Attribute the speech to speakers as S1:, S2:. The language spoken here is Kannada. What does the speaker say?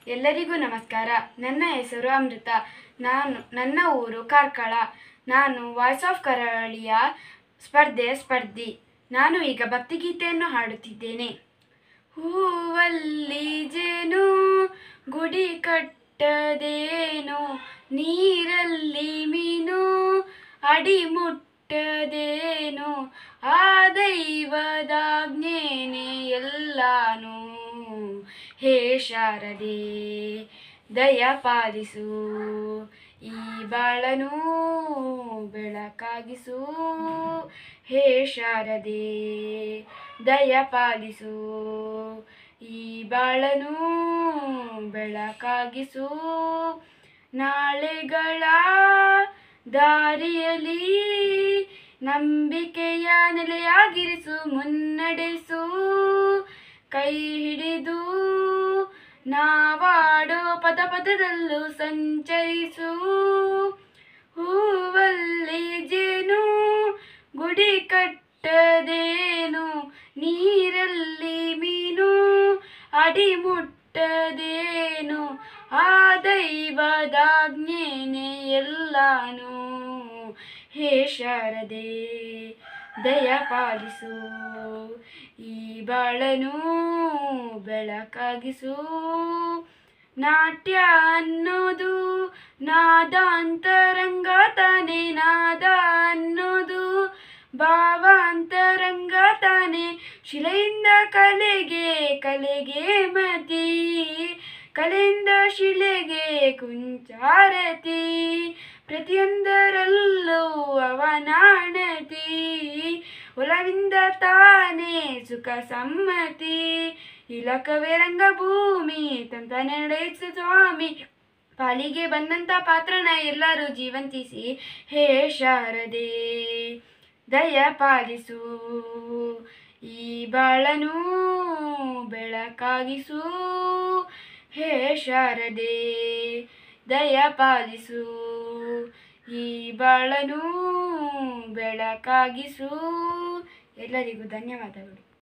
S1: ಎಲ್ಲರಿಗೂ ನಮಸ್ಕಾರ. ನನ್ನ ಹೆಸರು ಅಮೃತ. ನನ್ನ ಊರು ಕಾರ್ಕಳ. ನಾನು ವಾಯ್ಸ್ ಆಫ್ ಕರಾವಳಿಯ ಸ್ಪರ್ಧಿ. ನಾನು ಈಗ ಭಕ್ತಿಗೀತೆಯನ್ನು ಹಾಡುತ್ತಿದ್ದೇನೆ. ಹೂವಲ್ಲಿ ಜೇನು ಗುಡಿ ಕಟ್ಟದೇನು, ನೀರಲ್ಲಿ ಮೀನು ಅಡಿ ಮುಟ್ಟದೇನು, ಆ ದೈವದಾಜ್ಞೆನೇ ಎಲ್ಲಾನು. ಹೇ ಶಾರದೆ ದಯ ಪಾಲಿಸು, ಈ ಬಾಳನು ಬೆಳಕಾಗಿಸು. ಹೇ ಶಾರದೆ ದಯ ಪಾಲಿಸು, ಈ ಬಾಳನು ಬೆಳಕಾಗಿಸು. ನಾಳೆಗಳ ದಾರಿಯಲ್ಲಿ ನಂಬಿಕೆಯ ನೆಲೆಯಾಗಿರಿಸು, ಮುನ್ನಡೆಸು. ಕೈ ಹಿಡಿದು ನಾವಾಡೋ ಪದ ಪದದಲ್ಲೂ ಸಂಚರಿಸು. ಹೂವಲ್ಲಿ ಜೇನು ಗುಡಿ ಕಟ್ಟದೇನು, ನೀರಲ್ಲಿ ಮೀನು ಅಡಿ ಮುಟ್ಟದೇನು, ಆ ದೈವದಾಜ್ಞೆನೇ ಎಲ್ಲಾನು. ಹೇ ಶಾರದೆ ದಯ ಪಾಲಿಸು, ಈ ಬಾಳನು ಬೆಳಕಾಗಿಸು. ನಾಟ್ಯ ಅನ್ನೋದು ನಾದಾಂತರಂಗ ತಾನೆ, ನಾದ ಅನ್ನೋದು ಭಾವಾಂತರಂಗ ತಾನೆ. ಶಿಲೆಯಿಂದ ಕಲೆಗೆ ಮತಿ, ಕಲೆಯಿಂದ ಶಿಲೆಗೆ ಕುಂಚಾರತಿ. ಪ್ರತಿಯೊಂದರಲ್ಲೂ ಅವನಾಣತಿ, ಒಲವಿಂದ ತಾನೇ ಸುಖ ಸಮ್ಮತಿ. ಇಲಕವೇ ರಂಗಭೂಮಿ ತಂತ ನಡೆಸು ಸ್ವಾಮಿ, ಪಾಲಿಗೆ ಬಂದಂಥ ಪಾತ್ರನ ಎಲ್ಲರೂ ಜೀವಂತಿಸಿ. ಹೇ ಶಾರದೆ ದಯ ಪಾಲಿಸು, ಈ ಬಾಳನು ಬೆಳಕಾಗಿಸು. ಹೇ ಶಾರದೆ ದಯ ಪಾಲಿಸು, ಈ ಬಾಳನು ಬೆಳಕಾಗಿಸು. ಎಲ್ಲರಿಗೂ ಧನ್ಯವಾದಗಳು.